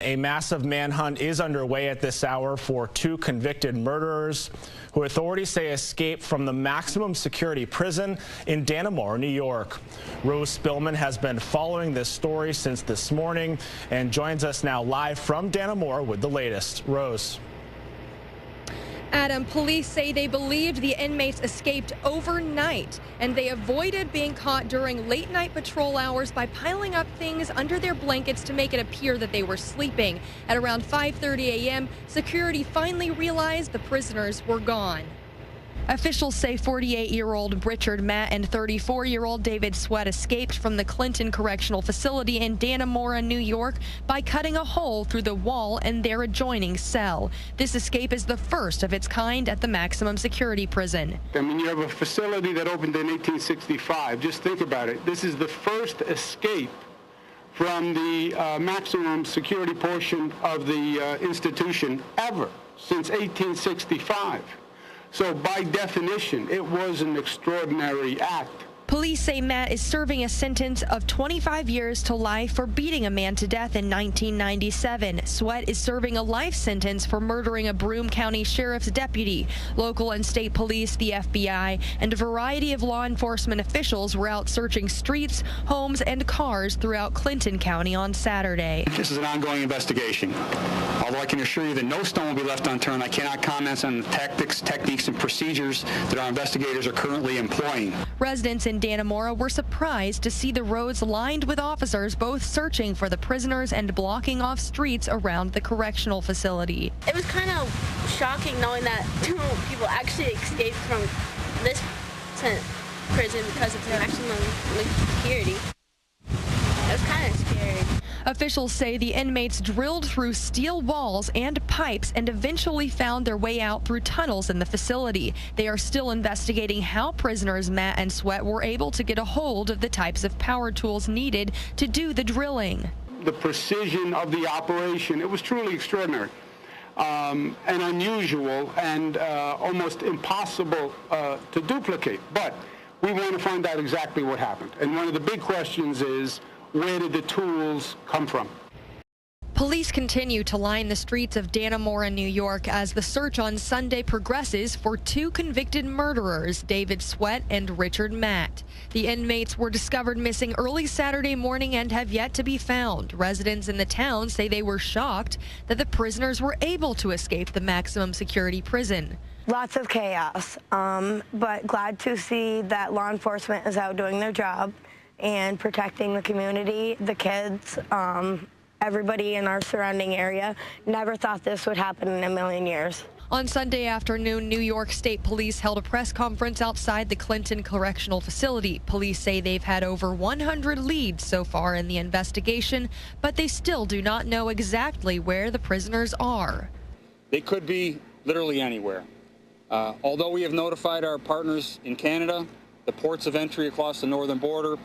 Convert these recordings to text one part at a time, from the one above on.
A massive manhunt is underway at this hour for two convicted murderers who authorities say escaped from the maximum security prison in Dannemora, New York. Rose Spillman has been following this story since this morning and joins us now live from Dannemora with the latest. Rose. Adam, police say they believed the inmates escaped overnight, and they avoided being caught during late-night patrol hours by piling up things under their blankets to make it appear that they were sleeping. At around 5:30 a.m., security finally realized the prisoners were gone. Officials say 48-year-old Richard Matt and 34-year-old David Sweat escaped from the Clinton Correctional Facility in Dannemora, New York, by cutting a hole through the wall in their adjoining cell. This escape is the first of its kind at the maximum security prison. I mean, you have a facility that opened in 1865. Just think about it. This is the first escape from the maximum security portion of the institution ever since 1865. So by definition, it was an extraordinary act. Police say Matt is serving a sentence of 25 years to life for beating a man to death in 1997. Sweat is serving a life sentence for murdering a Broome County Sheriff's deputy. Local and state police, the FBI, and a variety of law enforcement officials were out searching streets, homes, and cars throughout Clinton County on Saturday. This is an ongoing investigation. Although I can assure you that no stone will be left unturned, I cannot comment on the tactics, techniques, and procedures that our investigators are currently employing. Residents in Dannemora were surprised to see the roads lined with officers both searching for the prisoners and blocking off streets around the correctional facility. It was kind of shocking knowing that two people actually escaped from this prison because of the maximum security. It was kind of scary. Officials say the inmates drilled through steel walls and pipes and eventually found their way out through tunnels in the facility. They are still investigating how prisoners Matt and Sweat were able to get a hold of the types of power tools needed to do the drilling. The precision of the operation, it was truly extraordinary and unusual and almost impossible to duplicate. But we want to find out exactly what happened. And one of the big questions is, where did the tools come from? Police continue to line the streets of Dannemora, New York, as the search on Sunday progresses for two convicted murderers, David Sweat and Richard Matt. The inmates were discovered missing early Saturday morning and have yet to be found. Residents in the town say they were shocked that the prisoners were able to escape the maximum security prison. Lots of chaos, but glad to see that law enforcement is out doing their job and protecting the community, the kids, everybody in our surrounding area. Never thought this would happen in a million years. On Sunday afternoon, New York State Police held a press conference outside the Clinton Correctional Facility. Police say they've had over 100 leads so far in the investigation, but they still do not know exactly where the prisoners are. They could be literally anywhere. Although we have notified our partners in Canada, the ports of entry across the northern border,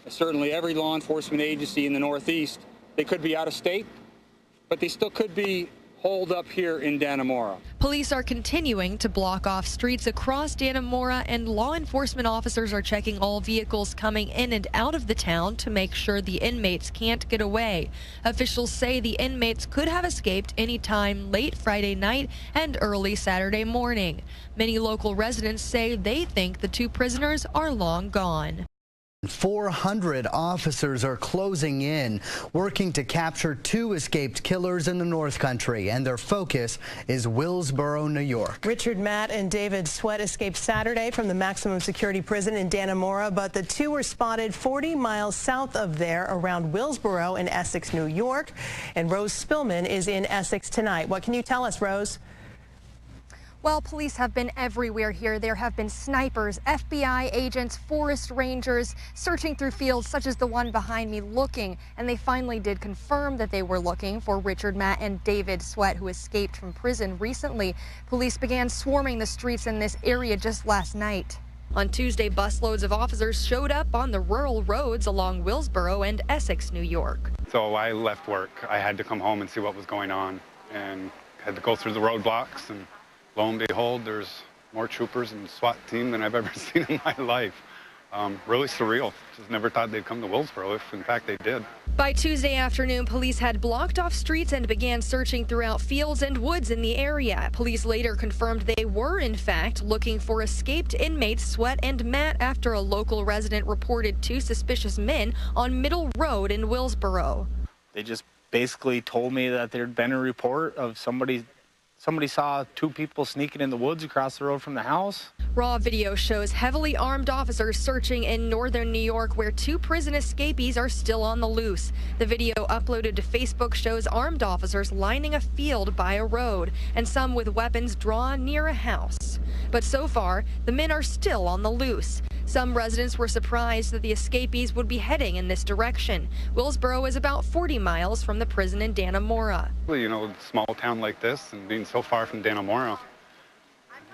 certainly every law enforcement agency in the Northeast, they could be out of state, but they still could be holed up here in Dannemora. Police are continuing to block off streets across Dannemora, and law enforcement officers are checking all vehicles coming in and out of the town to make sure the inmates can't get away. Officials say the inmates could have escaped any time late Friday night and early Saturday morning. Many local residents say they think the two prisoners are long gone. 400 officers are closing in, working to capture two escaped killers in the North Country, and their focus is Willsboro, New York. Richard Matt and David Sweat escaped Saturday from the maximum security prison in Dannemora, but the two were spotted 40 miles south of there around Willsboro in Essex, New York. And Rose Spillman is in Essex tonight. What can you tell us, Rose? Well, police have been everywhere here. There have been snipers, FBI agents, forest rangers searching through fields such as the one behind me looking, and they finally did confirm that they were looking for Richard Matt and David Sweat, who escaped from prison recently. Police began swarming the streets in this area just last night. On Tuesday, busloads of officers showed up on the rural roads along Willsboro and Essex, New York. So I left work. I had to come home and see what was going on, and had to go through the roadblocks, and lo and behold, there's more troopers and SWAT team than I've ever seen in my life. Really surreal. Just never thought they'd come to Willsboro, if in fact they did. By Tuesday afternoon, police had blocked off streets and began searching throughout fields and woods in the area. Police later confirmed they were, in fact, looking for escaped inmates Sweat and Matt after a local resident reported 2 suspicious men on Middle Road in Willsboro. They just basically told me that there'd been a report of somebody saw 2 people sneaking in the woods across the road from the house. Raw video shows heavily armed officers searching in northern New York where 2 prison escapees are still on the loose. The video uploaded to Facebook shows armed officers lining a field by a road and some with weapons drawn near a house. But so far, the men are still on the loose. Some residents were surprised that the escapees would be heading in this direction. Willsboro is about 40 miles from the prison in Dannemora. Well, you know, a small town like this and being so far from Dannemora,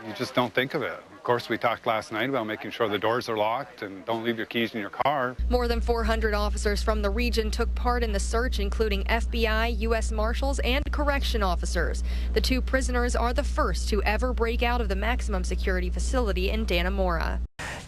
you just don't think of it. Of course, we talked last night about making sure the doors are locked and don't leave your keys in your car. More than 400 officers from the region took part in the search, including FBI, U.S. Marshals, and correction officers. The 2 prisoners are the first to ever break out of the maximum security facility in Dannemora.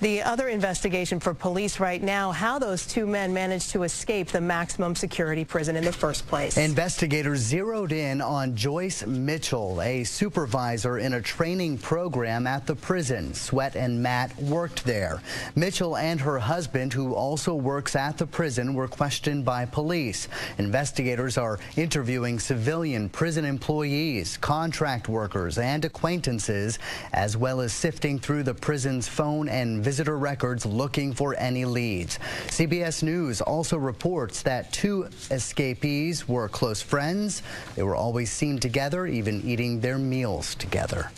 The other investigation for police right now, how those 2 men managed to escape the maximum security prison in the first place. Investigators zeroed in on Joyce Mitchell, a supervisor in a training program at the prison. Sweat and Matt worked there. Mitchell and her husband, who also works at the prison, were questioned by police. Investigators are interviewing civilian prison employees, contract workers, and acquaintances, as well as sifting through the prison's phone and visitor records looking for any leads. CBS News also reports that 2 escapees were close friends. They were always seen together, even eating their meals together.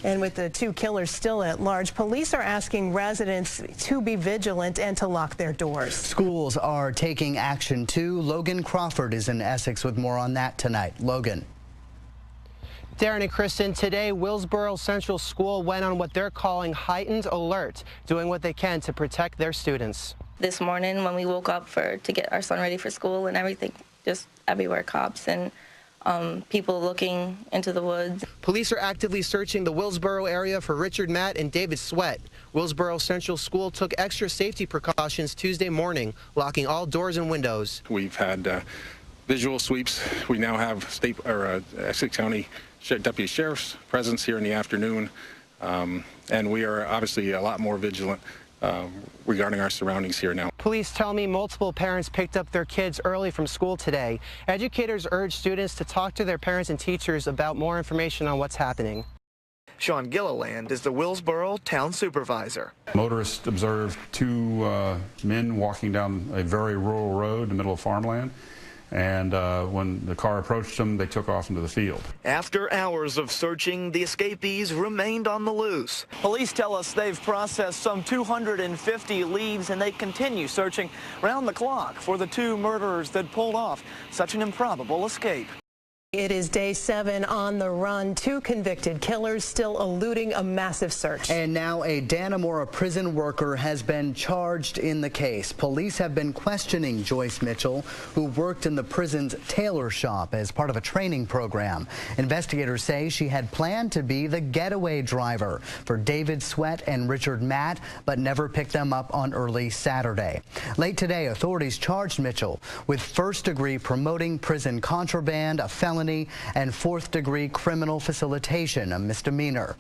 And with the 2 killers still at large, police are asking residents to be vigilant and to lock their doors. Schools are taking action too. Logan Crawford is in Essex with more on that tonight. Logan. Darren and Kristen, today Willsboro Central School went on what they're calling heightened alert, doing what they can to protect their students. This morning when we woke up to get our son ready for school and everything, just everywhere cops and people looking into the woods. Police are actively searching the Willsboro area for Richard Matt and David Sweat. Willsboro Central School took extra safety precautions Tuesday morning, locking all doors and windows. We've had visual sweeps. We now have Essex County Deputy Sheriff's presence here in the afternoon, and we are obviously a lot more vigilant regarding our surroundings here now. Police tell me multiple parents picked up their kids early from school today. Educators urge students to talk to their parents and teachers about more information on what's happening. Sean Gilliland is the Willsboro town supervisor. Motorists observed 2 men walking down a very rural road in the middle of farmland. And when the car approached them, they took off into the field. After hours of searching, the escapees remained on the loose. Police tell us they've processed some 250 leads, and they continue searching round the clock for the 2 murderers that pulled off such an improbable escape. It is day 7 on the run. 2 convicted killers still eluding a massive search. And now a Dannemora prison worker has been charged in the case. Police have been questioning Joyce Mitchell, who worked in the prison's tailor shop as part of a training program. Investigators say she had planned to be the getaway driver for David Sweat and Richard Matt, but never picked them up on early Saturday. Late today, authorities charged Mitchell with first-degree promoting prison contraband, a felony, and 4th-degree criminal facilitation, a misdemeanor.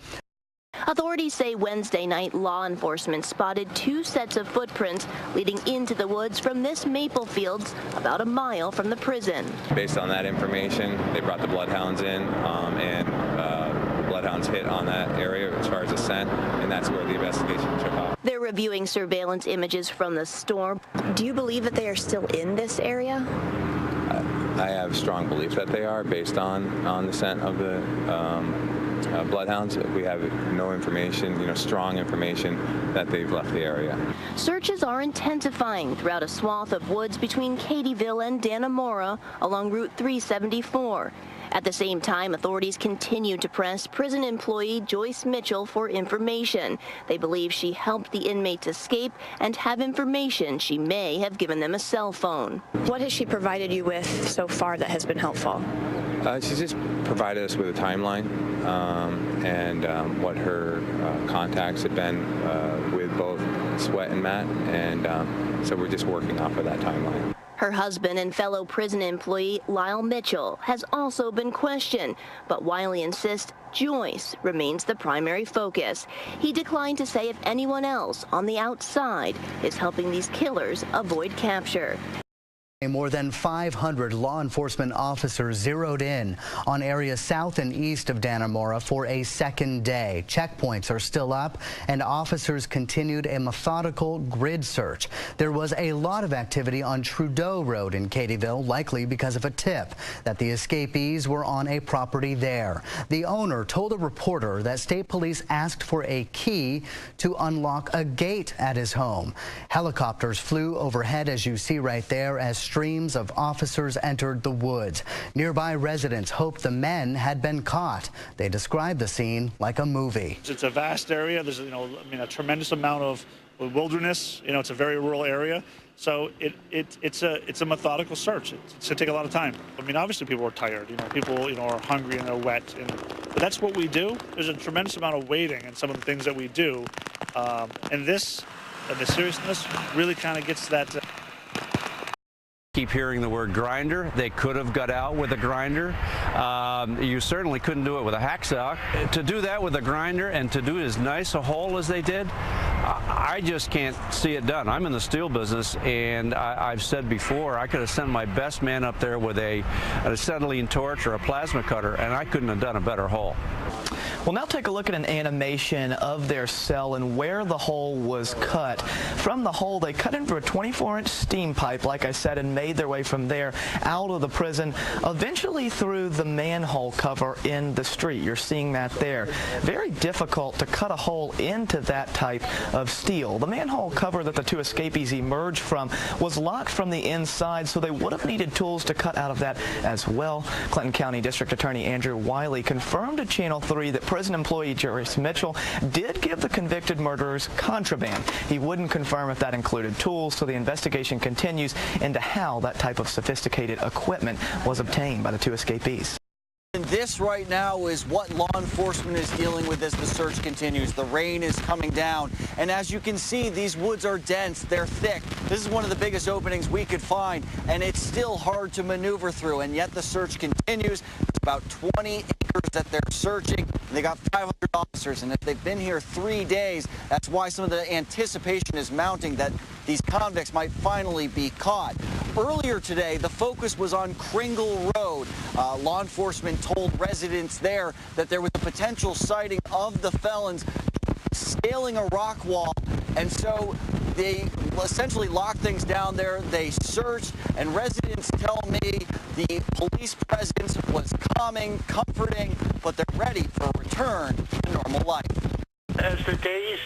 Authorities say Wednesday night law enforcement spotted 2 sets of footprints leading into the woods from this maple fields about a mile from the prison. Based on that information, they brought the bloodhounds in and the bloodhounds hit on that area as far as the scent, and that's where the investigation took off. They're reviewing surveillance images from the storm. Do you believe that they are still in this area? I have strong belief that they are based on the scent of the bloodhounds. We have no information, strong information that they've left the area. Searches are intensifying throughout a swath of woods between Katyville and Dannemora along Route 374. At the same time, authorities continue to press prison employee Joyce Mitchell for information. They believe she helped the inmates escape and have information she may have given them a cell phone. What has she provided you with so far that has been helpful? She's just provided us with a timeline and what her contacts have been with both Sweat and Matt, and so we're just working off of that timeline. Her husband and fellow prison employee Lyle Mitchell has also been questioned, but Wiley insists Joyce remains the primary focus. He declined to say if anyone else on the outside is helping these killers avoid capture. More than 500 law enforcement officers zeroed in on areas south and east of Dannemora for a second day. Checkpoints are still up, and officers continued a methodical grid search. There was a lot of activity on Trudeau Road in Katyville, likely because of a tip that the escapees were on a property there. The owner told a reporter that state police asked for a key to unlock a gate at his home. Helicopters flew overhead, as you see right there, as streams of officers entered the woods. Nearby residents hoped the men had been caught. They described the scene like a movie. It's a vast area. There's, a tremendous amount of wilderness. It's a very rural area. So it's a methodical search. It's going to take a lot of time. Obviously people are tired. People, are hungry and they're wet. But that's what we do. There's a tremendous amount of waiting in some of the things that we do. And the seriousness really kind of gets that. Keep hearing the word grinder. They could have got out with a grinder. You certainly couldn't do it with a hacksaw. To do that with a grinder and to do as nice a hole as they did, I just can't see it done. I'm in the steel business, and I've said before, I could have sent my best man up there with an acetylene torch or a plasma cutter, and I couldn't have done a better hole. We'll now take a look at an animation of their cell and where the hole was cut. From the hole, they cut into a 24-inch steam pipe, like I said, and made their way from there out of the prison, eventually through the manhole cover in the street. You're seeing that there. Very difficult to cut a hole into that type of steel. The manhole cover that the two escapees emerged from was locked from the inside, so they would have needed tools to cut out of that as well. Clinton County District Attorney Andrew Wiley confirmed to Channel 3 that prison employee Joyce Mitchell did give the convicted murderers contraband. He wouldn't confirm if that included tools, so the investigation continues into how that type of sophisticated equipment was obtained by the two escapees. And this right now is what law enforcement is dealing with as the search continues. The rain is coming down, and as you can see, these woods are dense, they're thick. This is one of the biggest openings we could find, and it's still hard to maneuver through, and yet the search continues. It's about 20 acres that they're searching. They got 500 officers, and if they've been here 3 days, that's why some of the anticipation is mounting that these convicts might finally be caught. Earlier today, the focus was on Kringle Road. Law enforcement told residents there that there was a potential sighting of the felons scaling a rock wall, and so they essentially locked things down there. They searched, and residents tell me the police presence was calming, comforting, but they're ready for a return to normal life. As the days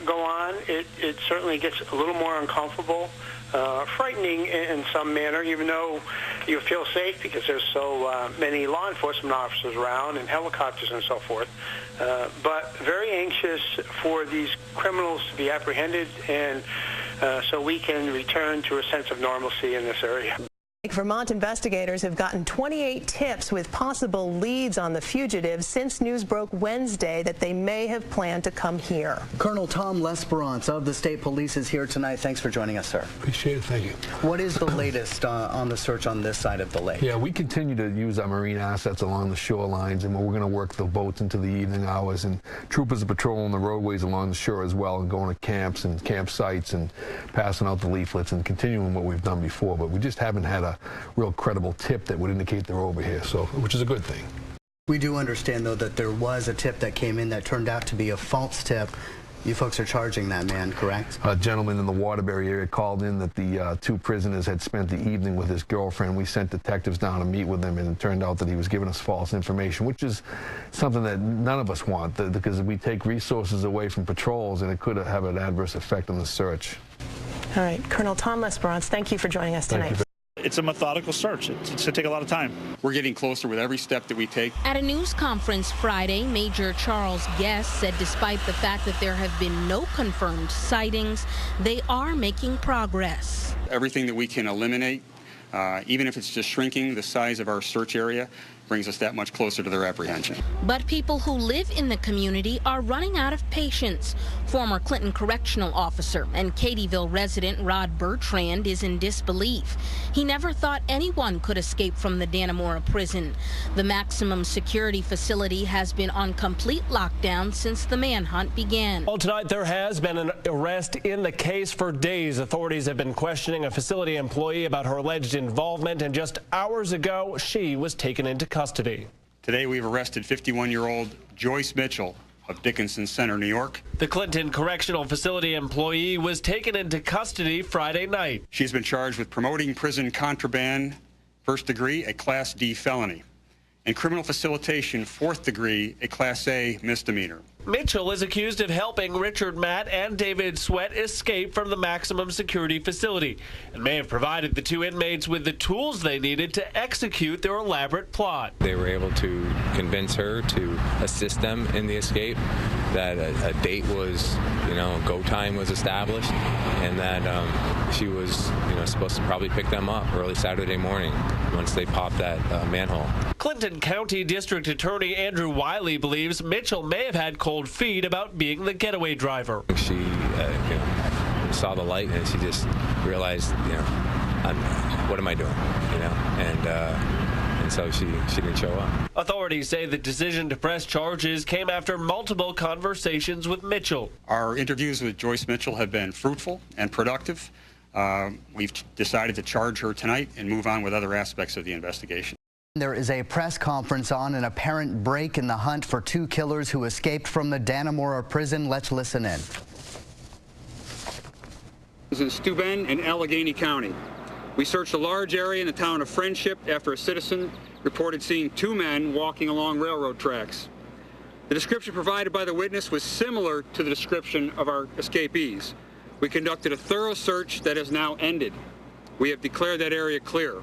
go on, it certainly gets a little more uncomfortable, frightening in some manner, even though you feel safe because there's so many law enforcement officers around and helicopters and so forth. But very anxious for these criminals to be apprehended, and so we can return to a sense of normalcy in this area. Vermont investigators have gotten 28 tips with possible leads on the fugitives since news broke Wednesday that they may have planned to come here. Colonel Tom Lesperance of the state police is here tonight. Thanks for joining us, sir. Appreciate it. Thank you. What is the latest on the search on this side of the lake? Yeah, we continue to use our marine assets along the shorelines, and we're going to work the boats into the evening hours, and troopers are patrolling the roadways along the shore as well, and going to camps and campsites and passing out the leaflets and continuing what we've done before. But we just haven't had a real credible tip that would indicate they're over here, so which is a good thing. We do understand, though, that there was a tip that came in that turned out to be a false tip. You folks are charging that man, correct? A gentleman in the Waterbury area called in that the two prisoners had spent the evening with his girlfriend. We sent detectives down to meet with him, and it turned out that he was giving us false information, which is something that none of us want, because we take resources away from patrols, and it could have an adverse effect on the search. All right, Colonel Tom Lesperance, thank you for joining us tonight. It's a methodical search. It's going to take a lot of time. We're getting closer with every step that we take. At a news conference Friday, Major Charles Guest said despite the fact that there have been no confirmed sightings, they are making progress. Everything that we can eliminate, even if it's just shrinking the size of our search area, brings us that much closer to their apprehension. But people who live in the community are running out of patience. Former Clinton correctional officer and Katyville resident Rod Bertrand is in disbelief. He never thought anyone could escape from the Dannemora prison. The maximum security facility has been on complete lockdown since the manhunt began. Well, tonight there has been an arrest in the case for days. Authorities have been questioning a facility employee about her alleged involvement, and just hours ago, she was taken into custody. Today we've arrested 51-year-old Joyce Mitchell of Dickinson Center, New York. The Clinton Correctional Facility employee was taken into custody Friday night. She's been charged with promoting prison contraband, first degree, a Class D felony, and criminal facilitation, fourth degree, a Class A misdemeanor. Mitchell is accused of helping Richard Matt and David Sweat escape from the maximum security facility and may have provided the two inmates with the tools they needed to execute their elaborate plot. They were able to convince her to assist them in the escape, that a date was, go time was established, and that she was, supposed to probably pick them up early Saturday morning once they popped that manhole. Clinton County District Attorney Andrew Wiley believes Mitchell may have had cold feet about being the getaway driver. She saw the light and she just realized, what am I doing? And so she didn't show up. Authorities say the decision to press charges came after multiple conversations with Mitchell. Our interviews with Joyce Mitchell have been fruitful and productive. We've decided to charge her tonight and move on with other aspects of the investigation. There is a press conference on an apparent break in the hunt for two killers who escaped from the Dannemora prison. Let's listen in. This is in Steuben in Allegheny County. We searched a large area in the town of Friendship after a citizen reported seeing two men walking along railroad tracks. The description provided by the witness was similar to the description of our escapees. We conducted a thorough search that has now ended. We have declared that area clear.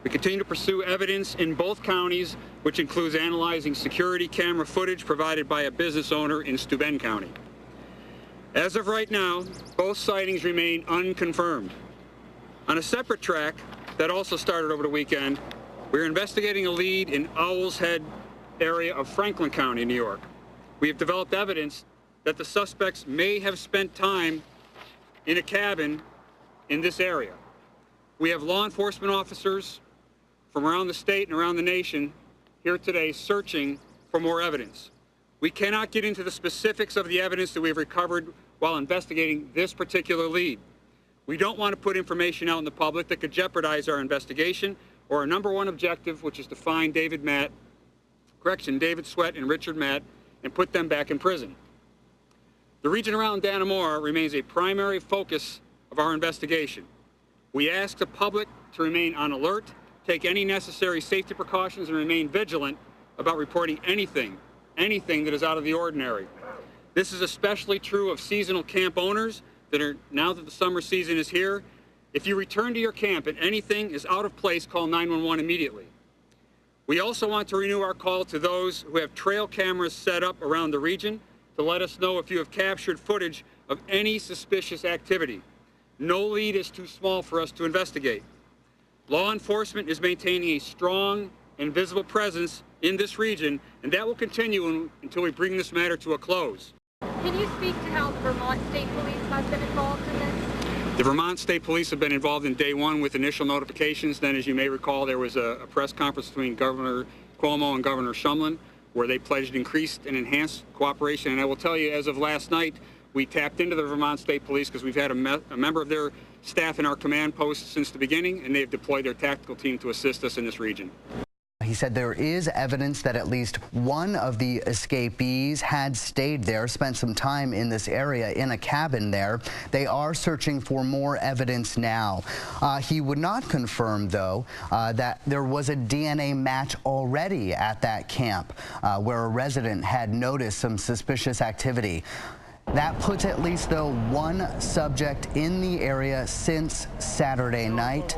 We continue to pursue evidence in both counties, which includes analyzing security camera footage provided by a business owner in Steuben County. As of right now, both sightings remain unconfirmed. On a separate track that also started over the weekend, we're investigating a lead in Owl's Head area of Franklin County, New York. We have developed evidence that the suspects may have spent time in a cabin in this area. We have law enforcement officers from around the state and around the nation here today searching for more evidence. We cannot get into the specifics of the evidence that we've recovered while investigating this particular lead. We don't want to put information out in the public that could jeopardize our investigation or our number one objective, which is to find David Sweat and Richard Matt and put them back in prison. The region around Dannemora remains a primary focus of our investigation. We ask the public to remain on alert, take any necessary safety precautions, and remain vigilant about reporting anything that is out of the ordinary. This is especially true of seasonal camp owners that are, now that the summer season is here, if you return to your camp and anything is out of place, call 911 immediately. We also want to renew our call to those who have trail cameras set up around the region to let us know if you have captured footage of any suspicious activity. No lead is too small for us to investigate. Law enforcement is maintaining a strong and visible presence in this region, and that will continue until we bring this matter to a close. Can you speak to how the Vermont State Police has been involved in this? The Vermont State Police have been involved in day one with initial notifications. Then, as you may recall, there was a press conference between Governor Cuomo and Governor Shumlin where they pledged increased and enhanced cooperation. And I will tell you, as of last night, we tapped into the Vermont State Police because we've had a member of their staff in our command post since the beginning, and they've deployed their tactical team to assist us in this region. He said there is evidence that at least one of the escapees had stayed there, spent some time in this area in a cabin there. They are searching for more evidence now. He would not confirm, though, that there was a DNA match already at that camp where a resident had noticed some suspicious activity. That puts at least, though, one subject in the area since Saturday night.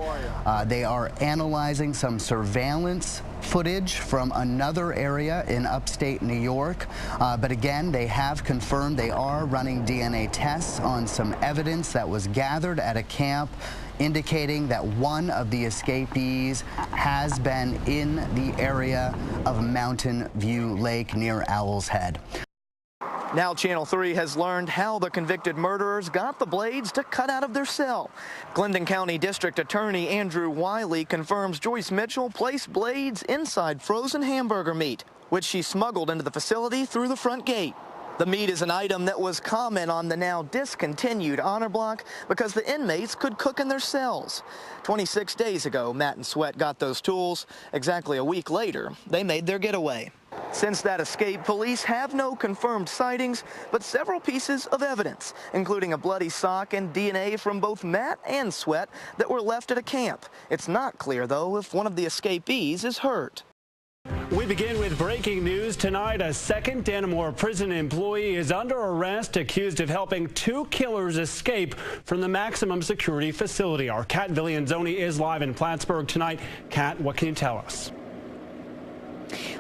They are analyzing some surveillance footage from another area in upstate New York. But again, they have confirmed they are running DNA tests on some evidence that was gathered at a camp, indicating that one of the escapees has been in the area of Mountain View Lake near Owl's Head. Now Channel 3 has learned how the convicted murderers got the blades to cut out of their cell. Glendon County District Attorney Andrew Wiley confirms Joyce Mitchell placed blades inside frozen hamburger meat, which she smuggled into the facility through the front gate. The meat is an item that was common on the now discontinued Honor Block because the inmates could cook in their cells. 26 days ago, Matt and Sweat got those tools. Exactly a week later, they made their getaway. Since that escape, police have no confirmed sightings, but several pieces of evidence, including a bloody sock and DNA from both Matt and Sweat that were left at a camp. It's not clear, though, if one of the escapees is hurt. We begin with breaking news tonight. A second Dannemora prison employee is under arrest, accused of helping two killers escape from the maximum security facility. Our Kat Villianzoni is live in Plattsburgh tonight. Kat, what can you tell us?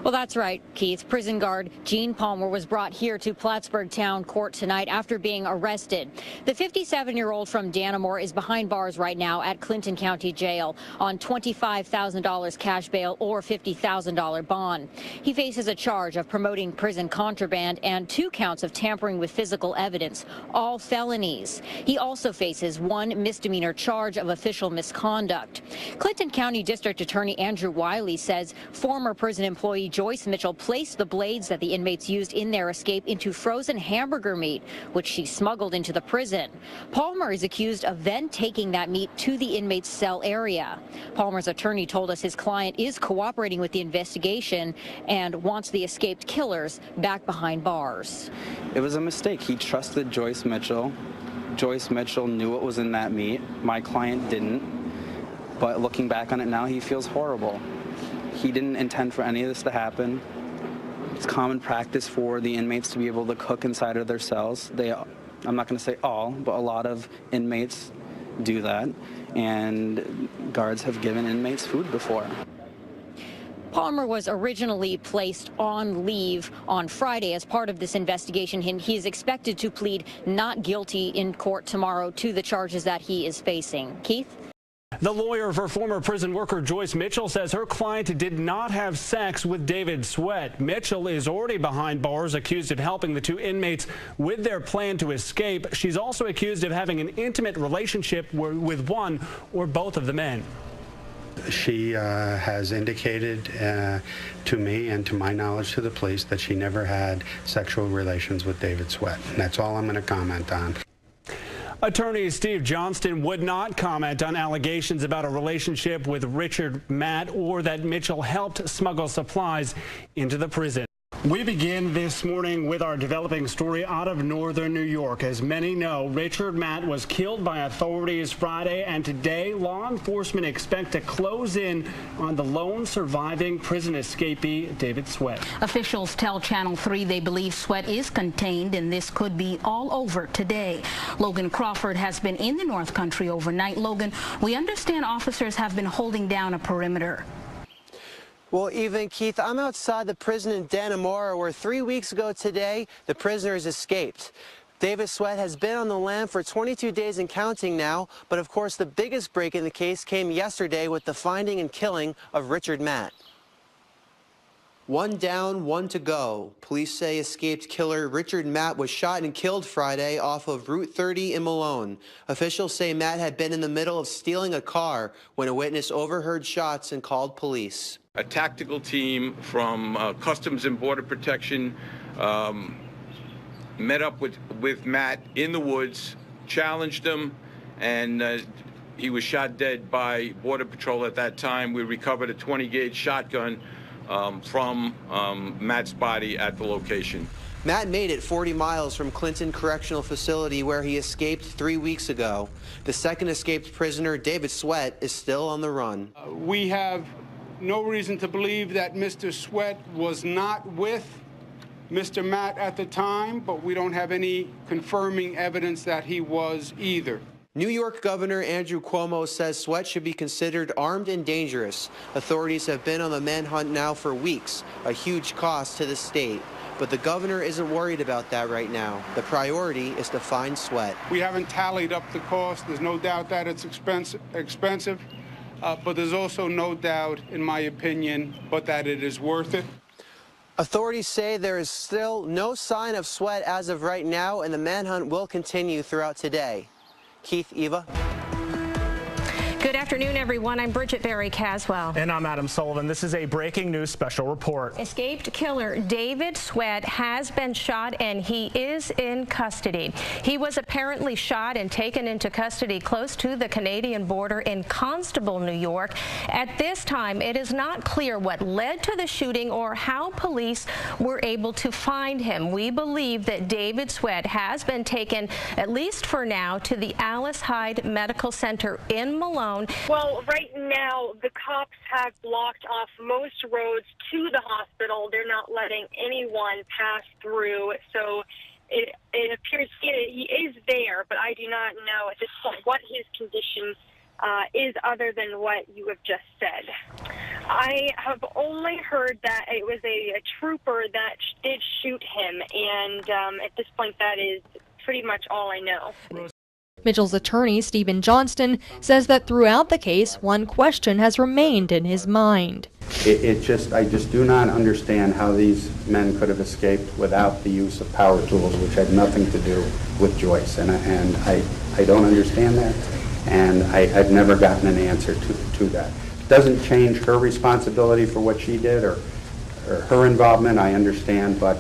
Well, that's right, Keith. Prison guard Gene Palmer was brought here to Plattsburgh Town Court tonight after being arrested. The 57-year-old from Dannemora is behind bars right now at Clinton County Jail on $25,000 cash bail or $50,000 bond. He faces a charge of promoting prison contraband and 2 counts of tampering with physical evidence, all felonies. He also faces 1 misdemeanor charge of official misconduct. Clinton County District Attorney Andrew Wiley says former prison employee Joyce Mitchell placed the blades that the inmates used in their escape into frozen hamburger meat, which she smuggled into the prison. Palmer is accused of then taking that meat to the inmates' cell area. Palmer's attorney told us his client is cooperating with the investigation and wants the escaped killers back behind bars. It was a mistake. He trusted Joyce Mitchell. Joyce Mitchell knew what was in that meat. My client didn't. But looking back on it now, he feels horrible. He didn't intend for any of this to happen. It's common practice for the inmates to be able to cook inside of their cells. I'm not going to say all, but a lot of inmates do that, and guards have given inmates food before. Palmer was originally placed on leave on Friday as part of this investigation. He is expected to plead not guilty in court tomorrow to the charges that he is facing. Keith? The lawyer for former prison worker Joyce Mitchell says her client did not have sex with David Sweat. Mitchell is already behind bars, accused of helping the 2 inmates with their plan to escape. She's also accused of having an intimate relationship with one or both of the men. She has indicated to me and to my knowledge to the police that she never had sexual relations with David Sweat. And that's all I'm going to comment on. Attorney Steve Johnston would not comment on allegations about a relationship with Richard Matt or that Mitchell helped smuggle supplies into the prison. We begin this morning with our developing story out of northern New York. As many know, Richard Matt was killed by authorities Friday, and today law enforcement expect to close in on the lone surviving prison escapee, David Sweat. Officials tell Channel 3 they believe Sweat is contained and this could be all over today. Logan Crawford has been in the North Country overnight. Logan, we understand officers have been holding down a perimeter. Well, even Keith, I'm outside the prison in Dannemora where 3 weeks ago today, the prisoners escaped. David Sweat has been on the lam for 22 days and counting now, but of course the biggest break in the case came yesterday with the finding and killing of Richard Matt. 1 down, 1 to go. Police say escaped killer Richard Matt was shot and killed Friday off of Route 30 in Malone. Officials say Matt had been in the middle of stealing a car when a witness overheard shots and called police. A tactical team from Customs and Border Protection met up with Matt in the woods, challenged him, and he was shot dead by Border Patrol at that time. We recovered a 20-gauge shotgun from Matt's body at the location. Matt made it 40 miles from Clinton Correctional Facility where he escaped 3 weeks ago. The second escaped prisoner, David Sweat, is still on the run. We have no reason to believe that Mr. Sweat was not with Mr. Matt at the time, but we don't have any confirming evidence that he was either. New York Governor Andrew Cuomo says Sweat should be considered armed and dangerous. Authorities have been on the manhunt now for weeks, a huge cost to the state. But the governor isn't worried about that right now. The priority is to find Sweat. We haven't tallied up the cost. There's no doubt that it's expensive, but there's also no doubt, in my opinion, but that it is worth it. Authorities say there is still no sign of Sweat as of right now, and the manhunt will continue throughout today. Keith, Eva. Good afternoon, everyone. I'm Bridget Berry Caswell. And I'm Adam Sullivan. This is a breaking news special report. Escaped killer David Sweat has been shot and he is in custody. He was apparently shot and taken into custody close to the Canadian border in Constable, New York. At this time, it is not clear what led to the shooting or how police were able to find him. We believe that David Sweat has been taken, at least for now, to the Alice Hyde Medical Center in Malone. Well, right now, the cops have blocked off most roads to the hospital. They're not letting anyone pass through. So it appears he is there, but I do not know at this point what his condition is other than what you have just said. I have only heard that it was a trooper that did shoot him, and at this point, that is pretty much all I know. Mitchell's attorney, Stephen Johnston, says that throughout the case, one question has remained in his mind. I just do not understand how these men could have escaped without the use of power tools, which had nothing to do with Joyce. And I don't understand that, and I've never gotten an answer to that. It doesn't change her responsibility for what she did or her involvement, I understand, but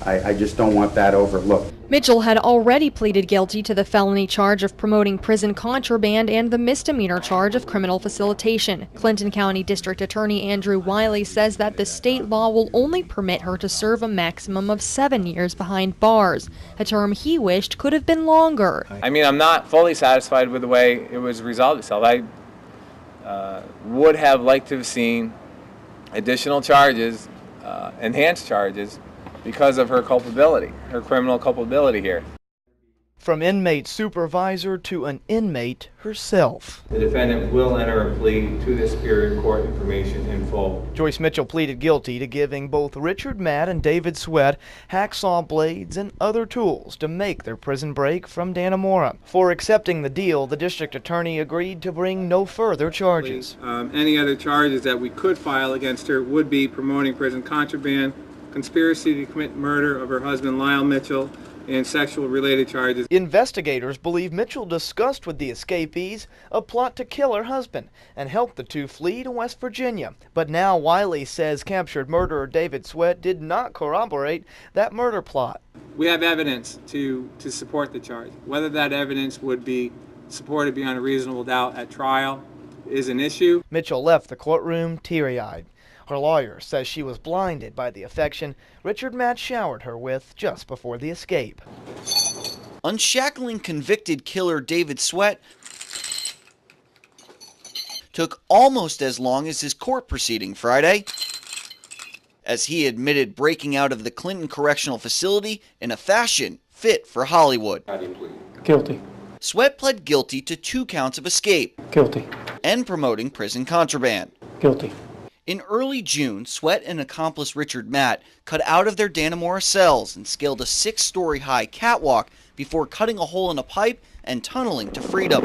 I just don't want that overlooked. Mitchell had already pleaded guilty to the felony charge of promoting prison contraband and the misdemeanor charge of criminal facilitation. Clinton County District Attorney Andrew Wiley says that the state law will only permit her to serve a maximum of 7 years behind bars, a term he wished could have been longer. I mean, I'm not fully satisfied with the way it was resolved itself. I would have liked to have seen additional charges, enhanced charges, because of her culpability, her criminal culpability here. From inmate supervisor to an inmate herself. The defendant will enter a plea to the Superior Court information in full. Joyce Mitchell pleaded guilty to giving both Richard Matt and David Sweat hacksaw blades and other tools to make their prison break from Dannemora. For accepting the deal, the district attorney agreed to bring no further charges. Any other charges that we could file against her would be promoting prison contraband, conspiracy to commit murder of her husband Lyle Mitchell, and sexual-related charges. Investigators believe Mitchell discussed with the escapees a plot to kill her husband and help the two flee to West Virginia. But now Wiley says captured murderer David Sweat did not corroborate that murder plot. We have evidence to support the charge. Whether that evidence would be supported beyond a reasonable doubt at trial is an issue. Mitchell left the courtroom teary-eyed. Her lawyer says she was blinded by the affection Richard Matt showered her with just before the escape. Unshackling convicted killer David Sweat took almost as long as his court proceeding Friday, as he admitted breaking out of the Clinton Correctional Facility in a fashion fit for Hollywood. How do you plead? Guilty. Sweat pled guilty to 2 counts of escape. Guilty. And promoting prison contraband. Guilty. In early June, Sweat and accomplice Richard Matt cut out of their Dannemora cells and scaled a 6-story high catwalk before cutting a hole in a pipe and tunneling to freedom.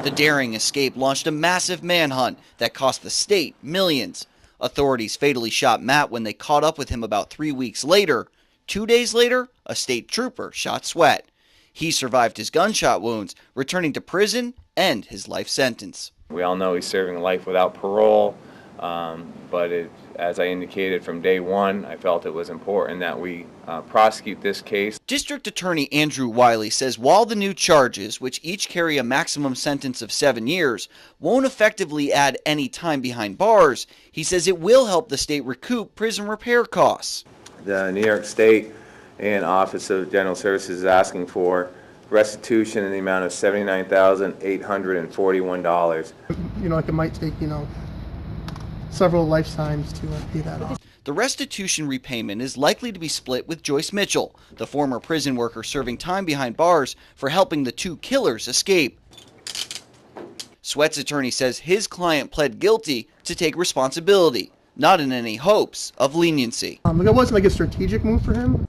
The daring escape launched a massive manhunt that cost the state millions. Authorities fatally shot Matt when they caught up with him about 3 weeks later. 2 days later, a state trooper shot Sweat. He survived his gunshot wounds, returning to prison and his life sentence. We all know he's serving life without parole, but as I indicated from day one, I felt it was important that we prosecute this case. District Attorney Andrew Wiley says while the new charges, which each carry a maximum sentence of 7 years, won't effectively add any time behind bars, he says it will help the state recoup prison repair costs. The New York State and Office of General Services is asking for restitution in the amount of $79,841. It might take, several lifetimes to pay that off. The restitution repayment is likely to be split with Joyce Mitchell, the former prison worker serving time behind bars for helping the two killers escape. Sweat's attorney says his client pled guilty to take responsibility, not in any hopes of leniency. It wasn't like a strategic move for him.